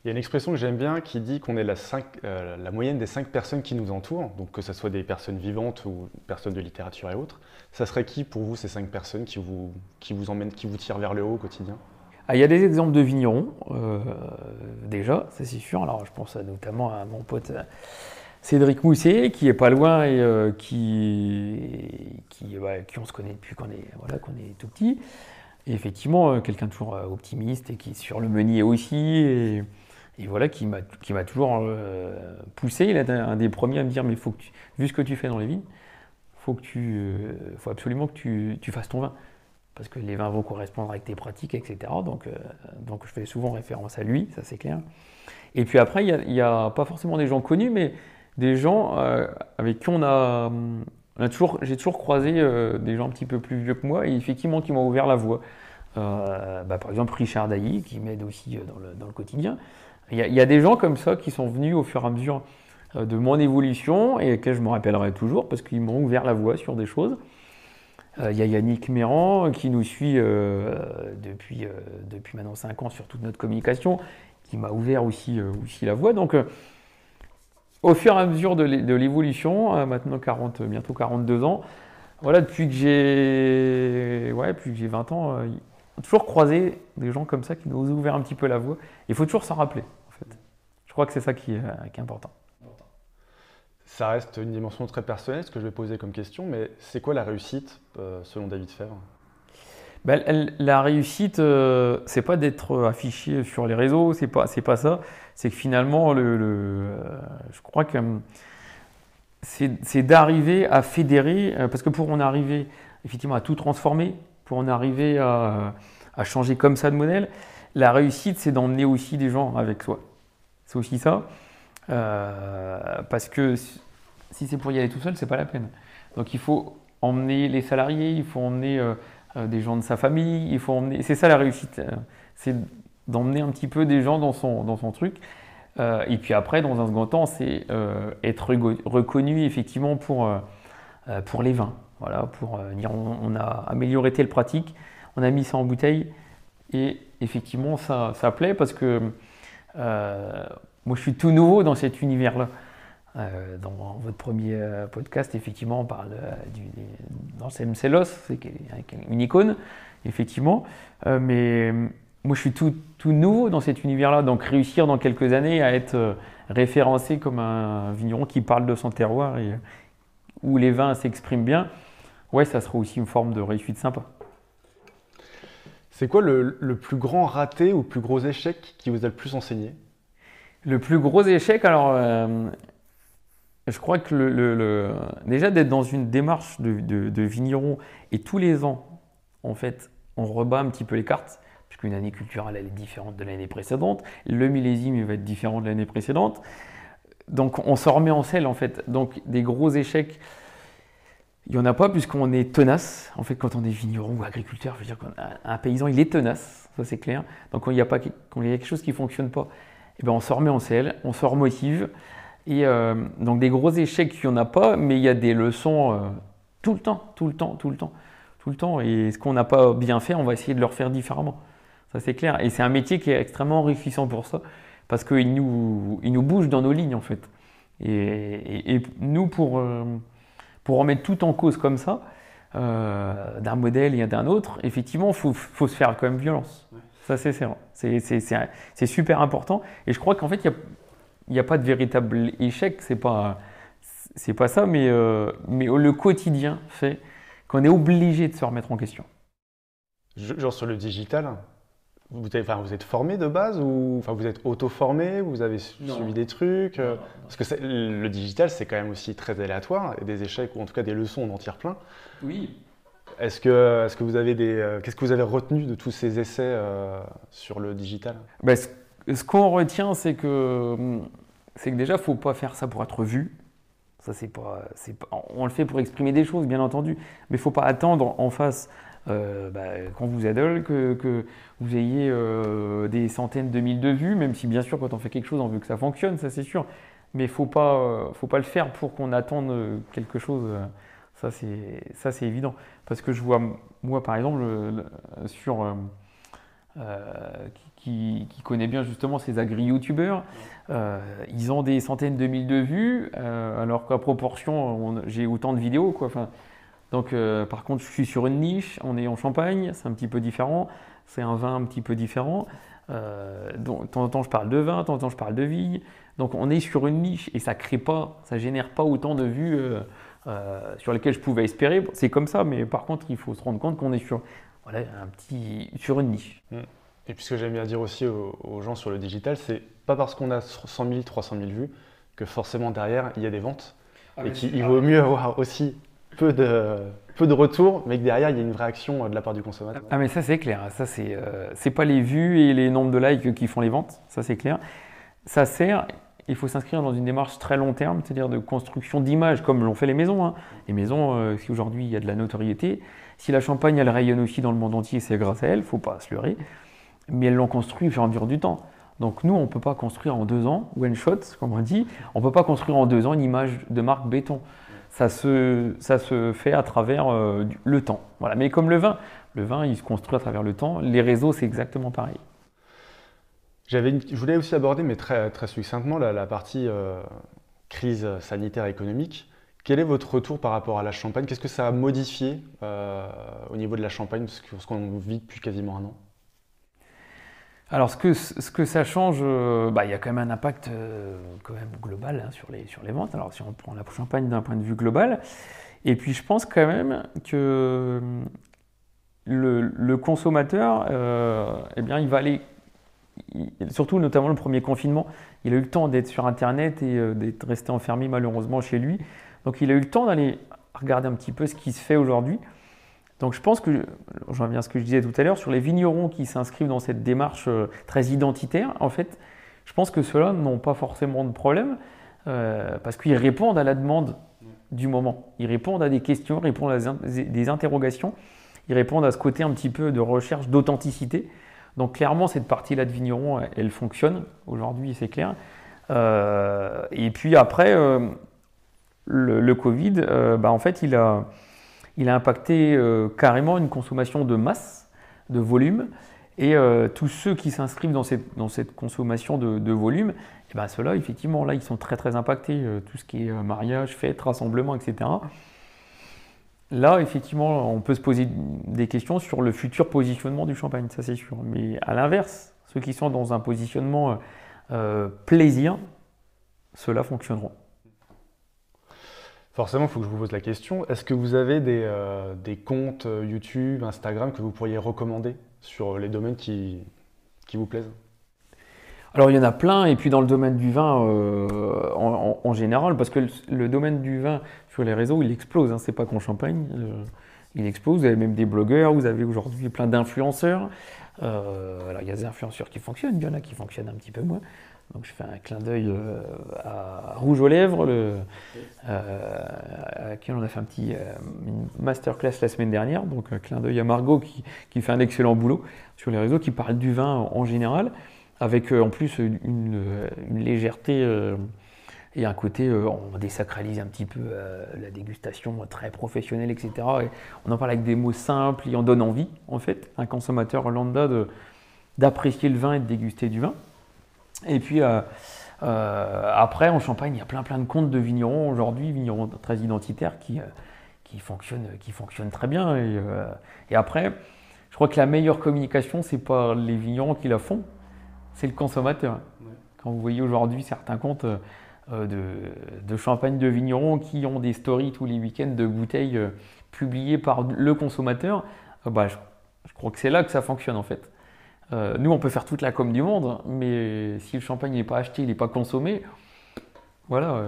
Il y a une expression que j'aime bien qui dit qu'on est la moyenne des 5 personnes qui nous entourent, donc que ce soit des personnes vivantes ou personnes de littérature et autres. Ça serait qui pour vous, ces 5 personnes qui vous emmènent, qui vous tirent vers le haut au quotidien? Ah, il y a des exemples de vignerons, déjà, ça c'est sûr. Alors je pense notamment à mon pote Cédric Mousset, qui est pas loin et qui on se connaît depuis qu'on est tout petit. Et effectivement, quelqu'un de toujours optimiste et qui est sur le meunier aussi. Et voilà, qui m'a toujours poussé. Il est un des premiers à me dire, mais vu ce que tu fais dans les vignes, faut absolument que tu fasses ton vin. Parce que les vins vont correspondre avec tes pratiques, etc. Donc je fais souvent référence à lui, ça c'est clair. Et puis après, il y a pas forcément des gens connus, mais des gens avec qui j'ai toujours croisé des gens un petit peu plus vieux que moi et effectivement qui m'ont ouvert la voie. Par exemple, Richard Dailly, qui m'aide aussi dans le quotidien. Il y a des gens comme ça qui sont venus au fur et à mesure de mon évolution et que je me rappellerai toujours parce qu'ils m'ont ouvert la voie sur des choses. Il y a Yannick Méran qui nous suit depuis maintenant 5 ans sur toute notre communication, qui m'a ouvert aussi la voie. Donc, au fur et à mesure de l'évolution, maintenant bientôt 42 ans, voilà, depuis que j'ai 20 ans, on a toujours croisé des gens comme ça qui nous ont ouvert un petit peu la voie. Il faut toujours s'en rappeler, en fait. Je crois que c'est ça qui est important. Ça reste une dimension très personnelle, ce que je vais poser comme question, mais c'est quoi la réussite selon David Febvre? La réussite, c'est pas d'être affiché sur les réseaux, c'est pas ça. C'est que finalement, je crois que c'est d'arriver à fédérer, parce que pour en arriver effectivement à tout transformer, pour en arriver à changer comme ça de modèle, la réussite, c'est d'emmener aussi des gens avec soi. C'est aussi ça. Parce que si c'est pour y aller tout seul, c'est pas la peine. Donc il faut emmener les salariés, il faut emmener des gens de sa famille, c'est ça la réussite, c'est d'emmener un petit peu des gens dans son truc. Et puis après, dans un second temps, c'est être reconnu effectivement pour les vins. Voilà, pour dire on a amélioré telle pratique, on a mis ça en bouteille et effectivement ça plaît parce que moi je suis tout nouveau dans cet univers-là. Dans votre premier podcast, effectivement, on parle d'Anselme Sellos, c'est une icône, effectivement. Mais moi, je suis tout nouveau dans cet univers-là. Donc, réussir dans quelques années à être référencé comme un vigneron qui parle de son terroir et où les vins s'expriment bien, ouais, ça sera aussi une forme de réussite sympa. C'est quoi le plus grand raté ou le plus gros échec qui vous a le plus enseigné? Le plus gros échec, alors... je crois que déjà d'être dans une démarche de vigneron et tous les ans, en fait, on rebat un petit peu les cartes, puisqu'une année culturelle, elle est différente de l'année précédente, le millésime, il va être différent de l'année précédente, donc on s'en remet en selle, en fait. Donc des gros échecs, il n'y en a pas, puisqu'on est tenace. En fait, quand on est vigneron ou agriculteur, je veux dire qu'un paysan, il est tenace, ça c'est clair. Donc quand il y a quelque chose qui ne fonctionne pas, eh ben, on s'en remet en selle, on se remotive. Et donc des gros échecs, il n'y en a pas, mais il y a des leçons tout le temps. Et ce qu'on n'a pas bien fait, on va essayer de le refaire différemment. Ça c'est clair. Et c'est un métier qui est extrêmement enrichissant pour ça, parce qu'il nous bouge dans nos lignes en fait. Et nous, pour remettre tout en cause comme ça, d'un modèle et d'un autre, effectivement, il faut se faire quand même violence. Ça c'est super important. Et je crois qu'en fait, il n'y a pas de véritable échec, c'est pas ça, mais le quotidien fait qu'on est obligé de se remettre en question. Genre sur le digital, vous êtes formé de base ou vous êtes auto-formé, vous avez suivi des trucs non. Parce que le digital, c'est quand même aussi très aléatoire, et des échecs ou en tout cas des leçons, on en tire plein. Oui. Est-ce que vous avez qu'est-ce que vous avez retenu de tous ces essais sur le digital? Ce qu'on retient, c'est que déjà, il ne faut pas faire ça pour être vu. Ça, on le fait pour exprimer des choses, bien entendu, mais il ne faut pas attendre en face, quand vous adole, que vous ayez des centaines de milliers de vues, même si, bien sûr, quand on fait quelque chose, on veut que ça fonctionne, ça c'est sûr. Mais il ne faut pas le faire pour qu'on attende quelque chose. Ça, c'est évident. Parce que je vois, moi, par exemple, qui connaît bien justement ces agri-youtubeurs, ils ont des centaines de milliers de vues, alors qu'à proportion, j'ai autant de vidéos, quoi. Enfin, Donc, par contre, je suis sur une niche, on est en Champagne, c'est un petit peu différent, c'est un vin un petit peu différent. Donc, de temps en temps, je parle de vin, de temps en temps, je parle de vigne. Donc, on est sur une niche et ça crée pas, ça génère pas autant de vues sur lesquelles je pouvais espérer. Bon, c'est comme ça, mais par contre, il faut se rendre compte qu'on est sur, voilà, sur une niche. Et puis ce que j'aime bien dire aussi aux gens sur le digital, c'est pas parce qu'on a 100 000, 300 000 vues que forcément derrière il y a des ventes. Et qu'il vaut mieux avoir aussi peu de retours, mais que derrière il y a une vraie action de la part du consommateur. Ah mais ça c'est clair, ça c'est pas les vues et les nombres de likes qui font les ventes, ça c'est clair. Ça sert, il faut s'inscrire dans une démarche très long terme, c'est-à-dire de construction d'images comme l'ont fait les maisons. Hein. Les maisons, si aujourd'hui il y a de la notoriété, si la Champagne elle rayonne aussi dans le monde entier, c'est grâce à elle, faut pas se leurrer. Mais elles l'ont construit au fur et à mesure du temps. Donc nous, on ne peut pas construire en 2 ans, one shot, comme on dit, on ne peut pas construire en 2 ans une image de marque béton. Ça se fait à travers le temps. Voilà. Mais comme le vin, il se construit à travers le temps. Les réseaux, c'est exactement pareil. Je voulais aussi aborder, mais très, très succinctement, la partie crise sanitaire et économique. Quel est votre retour par rapport à la Champagne? Qu'est-ce que ça a modifié au niveau de la Champagne, ce qu'on vit depuis quasiment un an? Alors, ce que ça change, il y a quand même un impact quand même global hein, sur les ventes. Alors, si on prend la Champagne d'un point de vue global, et puis je pense quand même que le consommateur, il va aller, surtout notamment le premier confinement, il a eu le temps d'être sur Internet et d'être resté enfermé malheureusement chez lui. Donc, il a eu le temps d'aller regarder un petit peu ce qui se fait aujourd'hui. Donc je pense que, je reviens à ce que je disais tout à l'heure, sur les vignerons qui s'inscrivent dans cette démarche très identitaire, en fait, je pense que ceux-là n'ont pas forcément de problème parce qu'ils répondent à la demande du moment. Ils répondent à des questions, répondent à des interrogations, ils répondent à ce côté un petit peu de recherche d'authenticité. Donc clairement, cette partie-là de vignerons, elle fonctionne aujourd'hui, c'est clair. Et puis après, le Covid, en fait, il a impacté carrément une consommation de masse, de volume, et tous ceux qui s'inscrivent dans cette consommation de volume, ceux-là, effectivement, là, ils sont très très impactés, tout ce qui est mariage, fête, rassemblement, etc. Là, effectivement, on peut se poser des questions sur le futur positionnement du champagne, ça c'est sûr. Mais à l'inverse, ceux qui sont dans un positionnement plaisir, ceux-là fonctionneront. Forcément, il faut que je vous pose la question. Est-ce que vous avez des comptes YouTube, Instagram que vous pourriez recommander sur les domaines qui vous plaisent? Alors, il y en a plein, et puis dans le domaine du vin en général, parce que le domaine du vin sur les réseaux, il explose. Hein, c'est pas qu'en Champagne, il explose. Vous avez même des blogueurs, vous avez aujourd'hui plein d'influenceurs. Alors, il y a des influenceurs qui fonctionnent, il y en a qui fonctionnent un petit peu moins. Donc je fais un clin d'œil à Rouge aux Lèvres, à qui on a fait une masterclass la semaine dernière. Donc un clin d'œil à Margot qui fait un excellent boulot sur les réseaux, qui parle du vin en général, avec en plus une légèreté et un côté, on désacralise un petit peu la dégustation très professionnelle, etc. Et on en parle avec des mots simples et on donne envie, en fait, à un consommateur lambda d'apprécier le vin et de déguster du vin. Et puis après, en Champagne, il y a plein de comptes de vignerons aujourd'hui, vignerons très identitaires qui fonctionnent très bien. Et après, je crois que la meilleure communication, c'est pas les vignerons qui la font, c'est le consommateur. Ouais. Quand vous voyez aujourd'hui certains comptes de champagne de vignerons qui ont des stories tous les week-ends de bouteilles publiées par le consommateur, je crois que c'est là que ça fonctionne en fait. Nous, on peut faire toute la com du monde, mais si le champagne n'est pas acheté, il n'est pas consommé, voilà,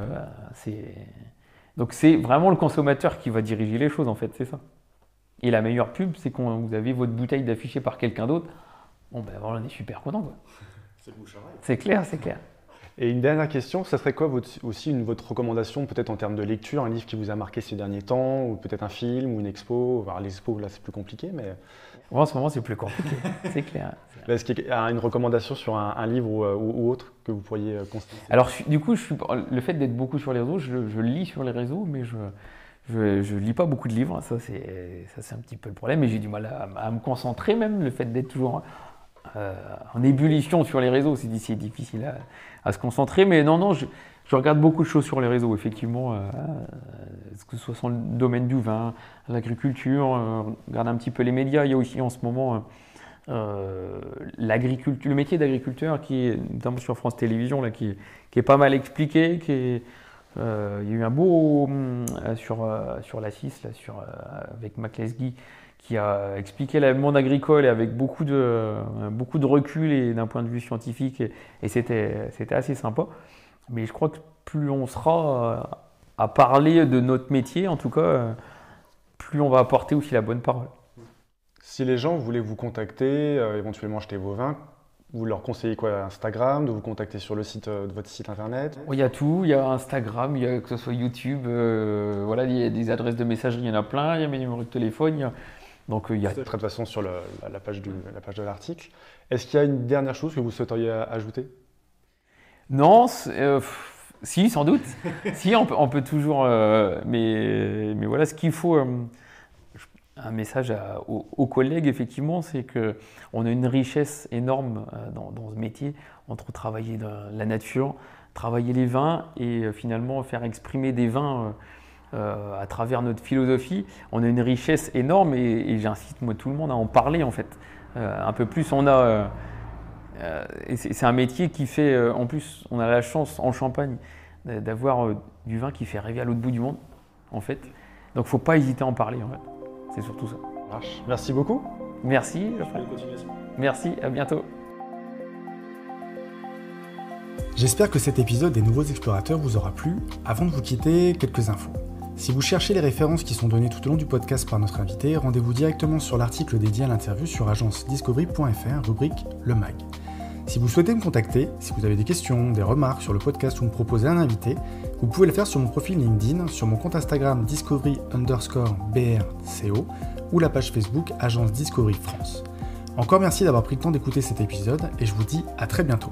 donc c'est vraiment le consommateur qui va diriger les choses, en fait, c'est ça. Et la meilleure pub, c'est quand vous avez votre bouteille d'affichée par quelqu'un d'autre, voilà, on est super content, quoi. C'est le bouche-oreille. C'est clair, c'est clair. Et une dernière question, ça serait quoi votre recommandation, peut-être en termes de lecture, un livre qui vous a marqué ces derniers temps, ou peut-être un film, ou une expo? Alors, l'expo, là, c'est plus compliqué, mais... En ce moment, c'est plus compliqué, c'est clair. Est-ce qu'il y a une recommandation sur un livre ou autre que vous pourriez constater? Alors, du coup, le fait d'être beaucoup sur les réseaux, je lis sur les réseaux, mais je lis pas beaucoup de livres. Ça, c'est un petit peu le problème, et j'ai du mal à me concentrer même, le fait d'être toujours en ébullition sur les réseaux, c'est difficile à se concentrer. Mais non, Je regarde beaucoup de choses sur les réseaux, effectivement, que ce soit dans le domaine du vin, l'agriculture, regarde un petit peu les médias. Il y a aussi en ce moment l'agriculture, le métier d'agriculteur qui est, notamment sur France Télévisions, là, qui est pas mal expliqué. Il y a eu un beau sur la 6, là, avec McLesguy, qui a expliqué le monde agricole et avec beaucoup de recul et d'un point de vue scientifique. Et c'était assez sympa. Mais je crois que plus on sera à parler de notre métier, en tout cas, plus on va apporter aussi la bonne parole. Si les gens voulaient vous contacter, éventuellement acheter vos vins, vous leur conseillez quoi? Instagram, de vous contacter sur le site de votre site internet? Il y a tout, il y a Instagram, il y a que ce soit YouTube, voilà, il y a des adresses de messagerie, il y en a plein, il y a mes numéros de téléphone. Donc il y a... De toute façon sur la page de l'article. Est-ce qu'il y a une dernière chose que vous souhaiteriez ajouter? Non, si, sans doute. Si, on peut toujours. Mais voilà, ce qu'il faut. Un message aux collègues, effectivement, c'est qu'on a une richesse énorme dans ce métier entre travailler dans la nature, travailler les vins et finalement faire exprimer des vins à travers notre philosophie. On a une richesse énorme et j'incite moi tout le monde à en parler en fait. Un peu plus, et c'est un métier qui fait, en plus, on a la chance en Champagne d'avoir du vin qui fait rêver à l'autre bout du monde, en fait. Donc, il ne faut pas hésiter à en parler, en fait. C'est surtout ça. Merci beaucoup. Merci. Merci, à bientôt. J'espère que cet épisode des Nouveaux Explorateurs vous aura plu. Avant de vous quitter, quelques infos. Si vous cherchez les références qui sont données tout au long du podcast par notre invité, rendez-vous directement sur l'article dédié à l'interview sur agencediscovery.fr, rubrique Le Mag. Si vous souhaitez me contacter, si vous avez des questions, des remarques sur le podcast ou me proposer un invité, vous pouvez le faire sur mon profil LinkedIn, sur mon compte Instagram discovery_brco ou la page Facebook Agence Discovery France. Encore merci d'avoir pris le temps d'écouter cet épisode et je vous dis à très bientôt.